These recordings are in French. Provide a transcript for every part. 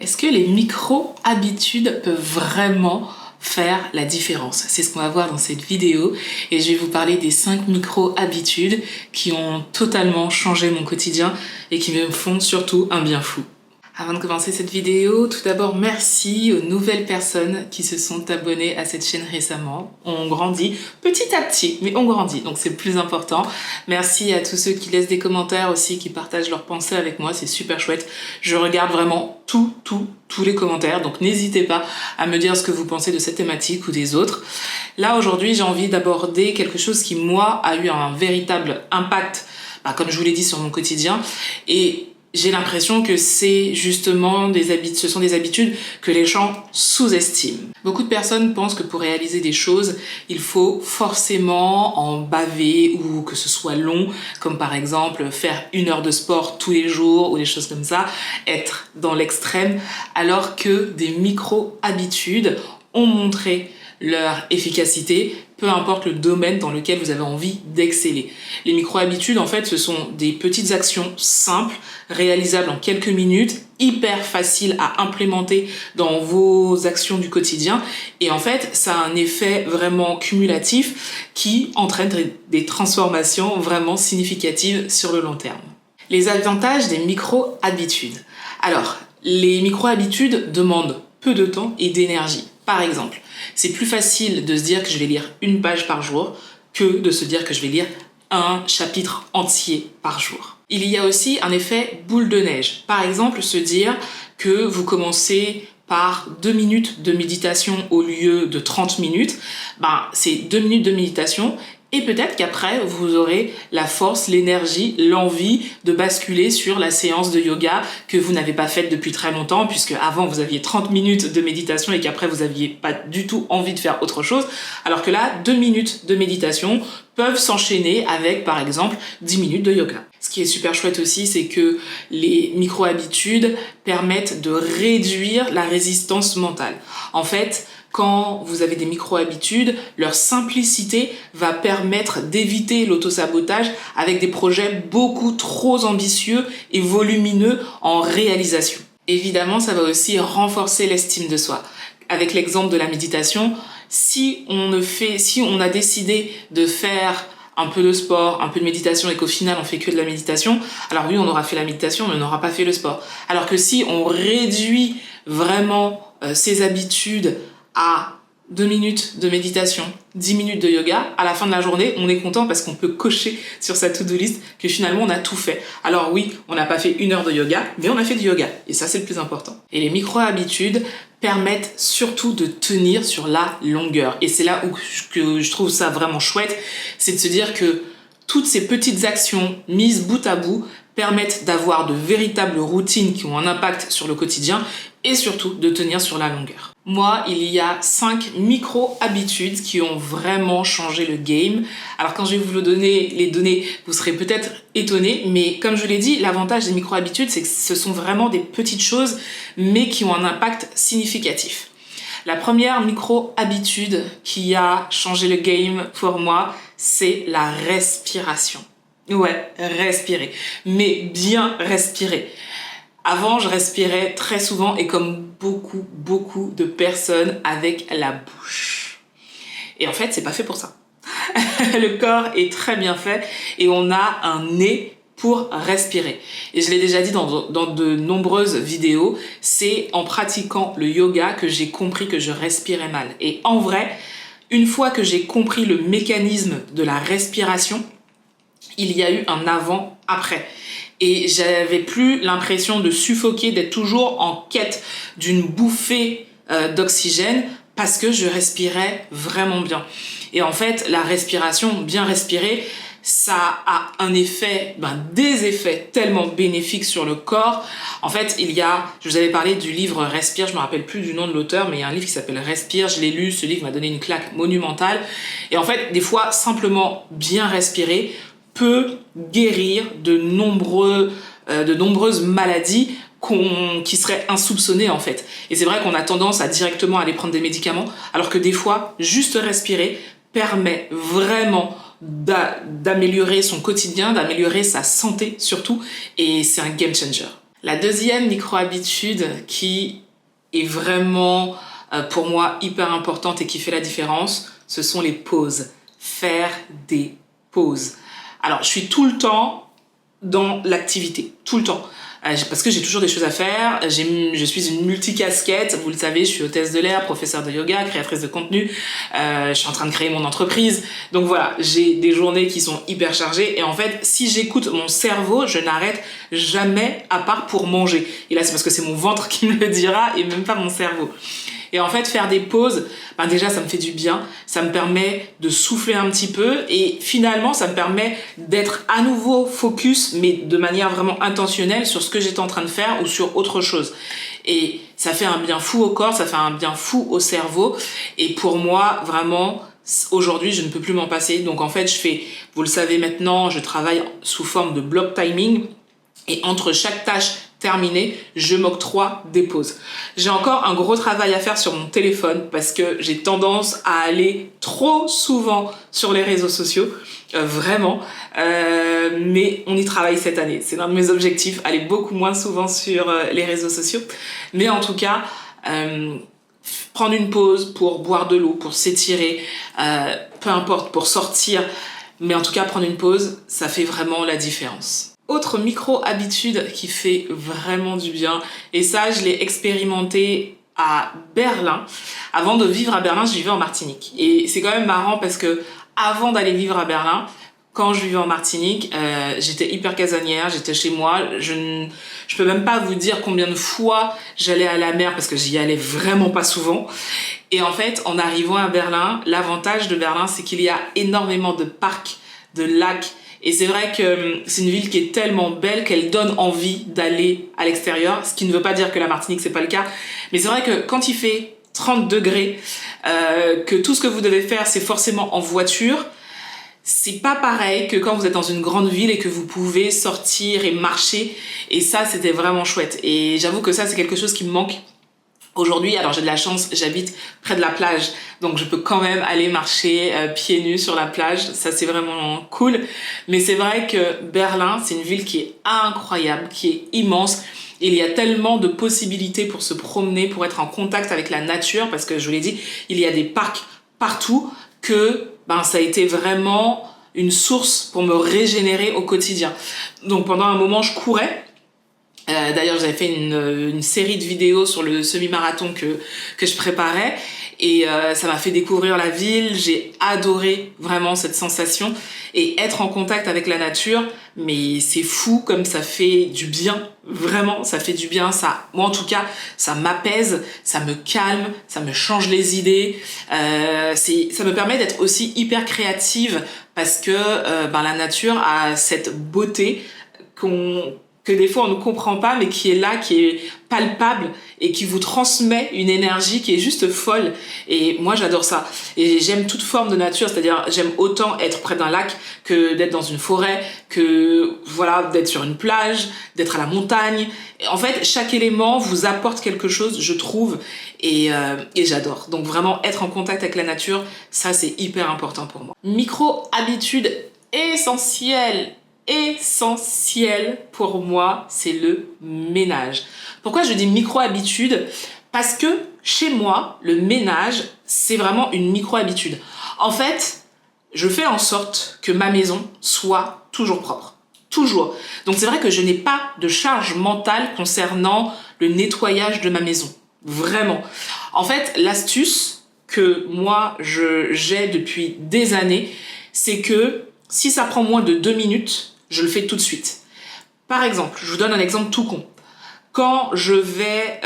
Est-ce que les micro-habitudes peuvent vraiment faire la différence? C'est ce qu'on va voir dans cette vidéo et je vais vous parler des 5 micro-habitudes qui ont totalement changé mon quotidien et qui me font surtout un bien fou. Avant de commencer cette vidéo, tout d'abord merci aux nouvelles personnes qui se sont abonnées à cette chaîne récemment. On grandit petit à petit, mais on grandit, donc c'est le plus important. Merci à tous ceux qui laissent des commentaires aussi, qui partagent leurs pensées avec moi, c'est super chouette. Je regarde vraiment tous les commentaires, donc n'hésitez pas à me dire ce que vous pensez de cette thématique ou des autres. Là aujourd'hui, j'ai envie d'aborder quelque chose qui, moi, a eu un véritable impact, comme je vous l'ai dit, sur mon quotidien. Et j'ai l'impression que c'est justement ce sont des habitudes que les gens sous-estiment. Beaucoup de personnes pensent que pour réaliser des choses, il faut forcément en baver ou que ce soit long, comme par exemple faire 1 heure de sport tous les jours ou des choses comme ça, être dans l'extrême, alors que des micro-habitudes ont montré leur efficacité, peu importe le domaine dans lequel vous avez envie d'exceller. Les micro-habitudes, en fait, ce sont des petites actions simples, réalisables en quelques minutes, hyper faciles à implémenter dans vos actions du quotidien. Et en fait, ça a un effet vraiment cumulatif qui entraîne des transformations vraiment significatives sur le long terme. Les avantages des micro-habitudes. Alors, les micro-habitudes demandent peu de temps et d'énergie. Par exemple, c'est plus facile de se dire que je vais lire 1 page par jour que de se dire que je vais lire un chapitre entier par jour. Il y a aussi un effet boule de neige. Par exemple, se dire que vous commencez par 2 minutes de méditation au lieu de 30 minutes, c'est 2 minutes de méditation. Et peut-être qu'après, vous aurez la force, l'énergie, l'envie de basculer sur la séance de yoga que vous n'avez pas faite depuis très longtemps, puisque avant vous aviez 30 minutes de méditation et qu'après vous n'aviez pas du tout envie de faire autre chose. Alors que là, 2 minutes de méditation peuvent s'enchaîner avec, par exemple, 10 minutes de yoga. Ce qui est super chouette aussi, c'est que les micro-habitudes permettent de réduire la résistance mentale. En fait, quand vous avez des micro-habitudes, leur simplicité va permettre d'éviter l'autosabotage avec des projets beaucoup trop ambitieux et volumineux en réalisation. Évidemment, ça va aussi renforcer l'estime de soi. Avec l'exemple de la méditation, si on a décidé de faire un peu de sport, un peu de méditation et qu'au final on fait que de la méditation, alors oui, on aura fait la méditation mais on n'aura pas fait le sport. Alors que si on réduit vraiment ses habitudes à 2 minutes de méditation, 10 minutes de yoga, à la fin de la journée, on est content parce qu'on peut cocher sur sa to-do list que finalement on a tout fait. Alors oui, on n'a pas fait 1 heure de yoga, mais on a fait du yoga. Et ça, c'est le plus important. Et les micro-habitudes permettent surtout de tenir sur la longueur. Et c'est là où je trouve ça vraiment chouette, c'est de se dire que toutes ces petites actions mises bout à bout permettent d'avoir de véritables routines qui ont un impact sur le quotidien et surtout de tenir sur la longueur. Moi, il y a 5 micro-habitudes qui ont vraiment changé le game. Alors quand je vais vous les donner, vous serez peut-être étonnés, mais comme je l'ai dit, l'avantage des micro-habitudes, c'est que ce sont vraiment des petites choses, mais qui ont un impact significatif. La première micro-habitude qui a changé le game pour moi, c'est la respiration. Ouais, respirer. Mais bien respirer. Avant, je respirais très souvent et comme beaucoup de personnes avec la bouche. Et en fait, c'est pas fait pour ça. Le corps est très bien fait et on a un nez pour respirer. Et je l'ai déjà dit dans de nombreuses vidéos, c'est en pratiquant le yoga que j'ai compris que je respirais mal. Et en vrai, une fois que j'ai compris le mécanisme de la respiration, il y a eu un avant-après. Et j'avais plus l'impression de suffoquer, d'être toujours en quête d'une bouffée d'oxygène parce que je respirais vraiment bien. Et en fait, la respiration, bien respirer, ça a des effets tellement bénéfiques sur le corps. En fait, je vous avais parlé du livre Respire, je me rappelle plus du nom de l'auteur, mais il y a un livre qui s'appelle Respire, je l'ai lu, ce livre m'a donné une claque monumentale. Et en fait, des fois, simplement bien respirer peut guérir de nombreuses maladies qui seraient insoupçonnées en fait. Et c'est vrai qu'on a tendance à directement aller prendre des médicaments, alors que des fois, juste respirer permet vraiment d'améliorer son quotidien, d'améliorer sa santé surtout, et c'est un game changer. La deuxième micro-habitude qui est vraiment pour moi hyper importante et qui fait la différence, ce sont les pauses. Faire des pauses. Alors, je suis tout le temps dans l'activité, tout le temps. Parce que j'ai toujours des choses à faire, je suis une multicasquette, vous le savez, je suis hôtesse de l'air, professeure de yoga, créatrice de contenu, je suis en train de créer mon entreprise, donc voilà, j'ai des journées qui sont hyper chargées, et en fait, si j'écoute mon cerveau, je n'arrête jamais à part pour manger. Et là, c'est parce que c'est mon ventre qui me le dira, et même pas mon cerveau. Et en fait, faire des pauses, déjà, ça me fait du bien. Ça me permet de souffler un petit peu. Et finalement, ça me permet d'être à nouveau focus, mais de manière vraiment intentionnelle sur ce que j'étais en train de faire ou sur autre chose. Et ça fait un bien fou au corps, ça fait un bien fou au cerveau. Et pour moi, vraiment, aujourd'hui, je ne peux plus m'en passer. Donc en fait, vous le savez maintenant, je travaille sous forme de block timing. Et entre chaque tâche terminée, je m'octroie des pauses. J'ai encore un gros travail à faire sur mon téléphone parce que j'ai tendance à aller trop souvent sur les réseaux sociaux, vraiment. Mais on y travaille cette année. C'est l'un de mes objectifs, aller beaucoup moins souvent sur les réseaux sociaux. Mais en tout cas, prendre une pause pour boire de l'eau, pour s'étirer, peu importe, pour sortir. Mais en tout cas, prendre une pause, ça fait vraiment la différence. Autre micro-habitude qui fait vraiment du bien, et ça je l'ai expérimenté à Berlin. Avant de vivre à Berlin, je vivais en Martinique. Et c'est quand même marrant parce que avant d'aller vivre à Berlin, quand je vivais en Martinique, j'étais hyper casanière, j'étais chez moi. Je peux même pas vous dire combien de fois j'allais à la mer parce que j'y allais vraiment pas souvent. Et en fait, en arrivant à Berlin, l'avantage de Berlin, c'est qu'il y a énormément de parcs, de lacs. Et c'est vrai que c'est une ville qui est tellement belle qu'elle donne envie d'aller à l'extérieur, ce qui ne veut pas dire que la Martinique, c'est pas le cas. Mais c'est vrai que quand il fait 30 degrés, que tout ce que vous devez faire, c'est forcément en voiture, c'est pas pareil que quand vous êtes dans une grande ville et que vous pouvez sortir et marcher. Et ça, c'était vraiment chouette. Et j'avoue que ça, c'est quelque chose qui me manque aujourd'hui. Alors j'ai de la chance, j'habite près de la plage, donc je peux quand même aller marcher pieds nus sur la plage, ça c'est vraiment cool. Mais c'est vrai que Berlin, c'est une ville qui est incroyable, qui est immense. Il y a tellement de possibilités pour se promener, pour être en contact avec la nature, parce que je vous l'ai dit, il y a des parcs partout, que ça a été vraiment une source pour me régénérer au quotidien. Donc pendant un moment, je courais. D'ailleurs, j'avais fait une série de vidéos sur le semi-marathon que je préparais et ça m'a fait découvrir la ville. J'ai adoré vraiment cette sensation et être en contact avec la nature, mais c'est fou comme ça fait du bien. Vraiment, ça fait du bien. Moi en tout cas, ça m'apaise, ça me calme, ça me change les idées. Ça me permet d'être aussi hyper créative parce que la nature a cette beauté que des fois on ne comprend pas, mais qui est là, qui est palpable et qui vous transmet une énergie qui est juste folle. Et moi j'adore ça. Et j'aime toute forme de nature, c'est-à-dire j'aime autant être près d'un lac que d'être dans une forêt, que voilà, d'être sur une plage, d'être à la montagne. En fait, chaque élément vous apporte quelque chose, je trouve, et j'adore. Donc vraiment être en contact avec la nature, ça c'est hyper important pour moi. Micro-habitude essentielle pour moi, c'est le ménage. Pourquoi je dis micro-habitude ? Parce que chez moi, le ménage, c'est vraiment une micro-habitude. En fait, je fais en sorte que ma maison soit toujours propre. Toujours. Donc c'est vrai que je n'ai pas de charge mentale concernant le nettoyage de ma maison. Vraiment. En fait, l'astuce que moi, j'ai depuis des années, c'est que si ça prend moins de 2 minutes, je le fais tout de suite. Par exemple, je vous donne un exemple tout con. Quand j'ai fait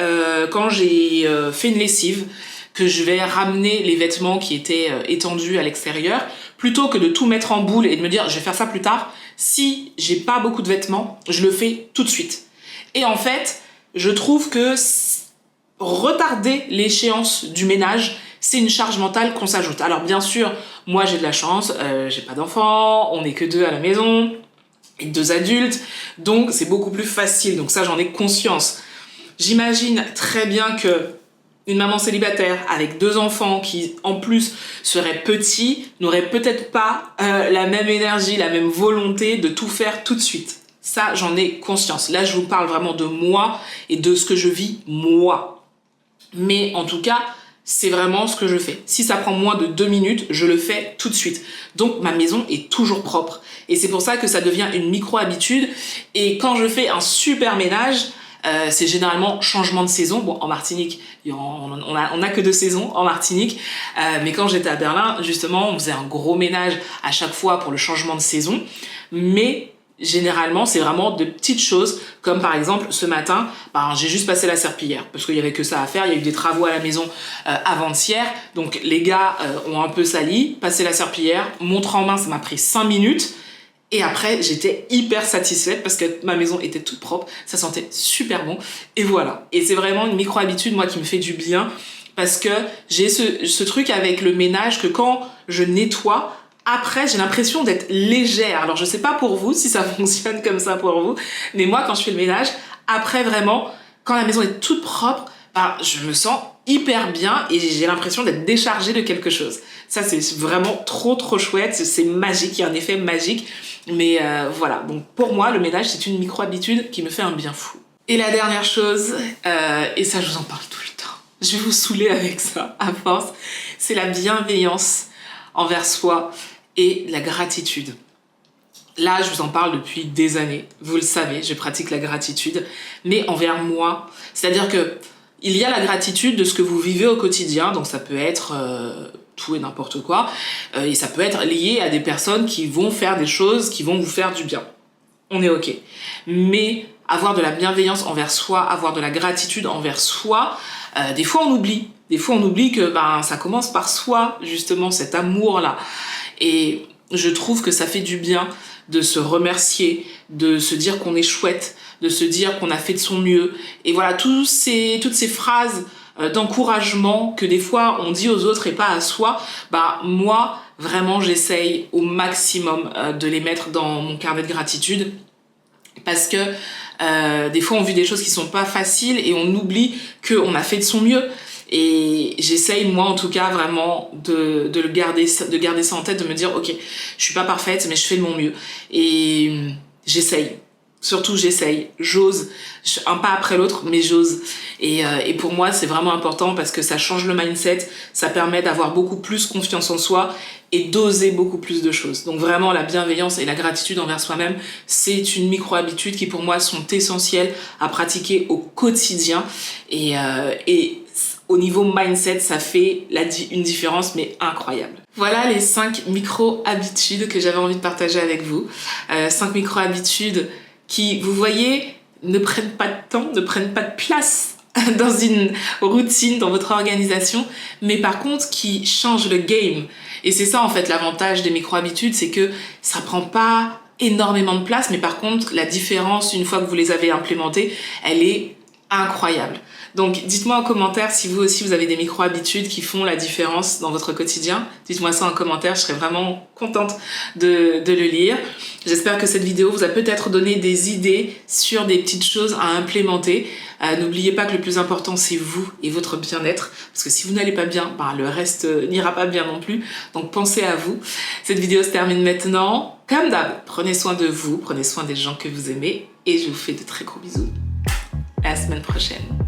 une lessive, que je vais ramener les vêtements qui étaient étendus à l'extérieur, plutôt que de tout mettre en boule et de me dire je vais faire ça plus tard, si j'ai pas beaucoup de vêtements, je le fais tout de suite. Et en fait, je trouve que retarder l'échéance du ménage, c'est une charge mentale qu'on s'ajoute. Alors bien sûr, moi j'ai de la chance, j'ai pas d'enfants, on n'est que 2 à la maison, et 2 adultes, donc c'est beaucoup plus facile, donc ça j'en ai conscience. J'imagine très bien que une maman célibataire avec 2 enfants qui en plus seraient petits n'aurait peut-être pas la même énergie, la même volonté de tout faire tout de suite. Ça, j'en ai conscience. Là, je vous parle vraiment de moi et de ce que je vis moi. Mais en tout cas, c'est vraiment ce que je fais. Si ça prend moins de 2 minutes, je le fais tout de suite. Donc, ma maison est toujours propre. Et c'est pour ça que ça devient une micro-habitude. Et quand je fais un super ménage, c'est généralement changement de saison. Bon, en Martinique, on a que 2 saisons en Martinique. Mais quand j'étais à Berlin, justement, on faisait un gros ménage à chaque fois pour le changement de saison. Mais généralement, c'est vraiment de petites choses, comme par exemple, ce matin, j'ai juste passé la serpillière, parce qu'il y avait que ça à faire. Il y a eu des travaux à la maison avant-hier, donc les gars ont un peu sali, passé la serpillière, montre en main, ça m'a pris 5 minutes, et après, j'étais hyper satisfaite, parce que ma maison était toute propre, ça sentait super bon, et voilà. Et c'est vraiment une micro-habitude, moi, qui me fait du bien, parce que j'ai ce truc avec le ménage, que quand je nettoie, après, j'ai l'impression d'être légère. Alors, je sais pas pour vous, si ça fonctionne comme ça pour vous, mais moi, quand je fais le ménage, après, vraiment, quand la maison est toute propre, je me sens hyper bien et j'ai l'impression d'être déchargée de quelque chose. Ça, c'est vraiment trop chouette. C'est magique, il y a un effet magique. Mais voilà, donc pour moi, le ménage, c'est une micro-habitude qui me fait un bien fou. Et la dernière chose, et ça, je vous en parle tout le temps, je vais vous saouler avec ça, à force, c'est la bienveillance envers soi et la gratitude. Là, je vous en parle depuis des années. Vous le savez, je pratique la gratitude, mais envers moi. C'est-à-dire que il y a la gratitude de ce que vous vivez au quotidien, donc ça peut être tout et n'importe quoi, et ça peut être lié à des personnes qui vont faire des choses qui vont vous faire du bien. On est ok. Mais avoir de la bienveillance envers soi, avoir de la gratitude envers soi, des fois on oublie. Des fois on oublie que ça commence par soi, justement, cet amour-là. Et je trouve que ça fait du bien de se remercier, de se dire qu'on est chouette, de se dire qu'on a fait de son mieux. Et voilà, toutes ces phrases d'encouragement que des fois on dit aux autres et pas à soi, moi, vraiment, j'essaye au maximum de les mettre dans mon carnet de gratitude. Parce que des fois on vit des choses qui sont pas faciles et on oublie qu'on a fait de son mieux. Et j'essaye, moi en tout cas, vraiment de garder ça en tête, de me dire ok, je suis pas parfaite mais je fais de mon mieux. Et j'essaye. Surtout j'essaye, j'ose, un pas après l'autre, mais j'ose. Et pour moi, c'est vraiment important parce que ça change le mindset, ça permet d'avoir beaucoup plus confiance en soi et d'oser beaucoup plus de choses. Donc vraiment, la bienveillance et la gratitude envers soi-même, c'est une micro-habitude qui pour moi sont essentielles à pratiquer au quotidien. Et au niveau mindset, ça fait une différence, mais incroyable. Voilà les 5 micro-habitudes que j'avais envie de partager avec vous. 5 micro-habitudes qui, vous voyez, ne prennent pas de temps, ne prennent pas de place dans une routine, dans votre organisation, mais par contre qui changent le game. Et c'est ça en fait l'avantage des micro-habitudes, c'est que ça prend pas énormément de place, mais par contre la différence, une fois que vous les avez implémentées, elle est incroyable. Donc dites-moi en commentaire si vous aussi vous avez des micro-habitudes qui font la différence dans votre quotidien. Dites-moi ça en commentaire, je serais vraiment contente de le lire. J'espère que cette vidéo vous a peut-être donné des idées sur des petites choses à implémenter. N'oubliez pas que le plus important c'est vous et votre bien-être, parce que si vous n'allez pas bien, le reste n'ira pas bien non plus. Donc pensez à vous. Cette vidéo se termine maintenant. Comme d'hab, prenez soin de vous, prenez soin des gens que vous aimez et je vous fais de très gros bisous. À la semaine prochaine.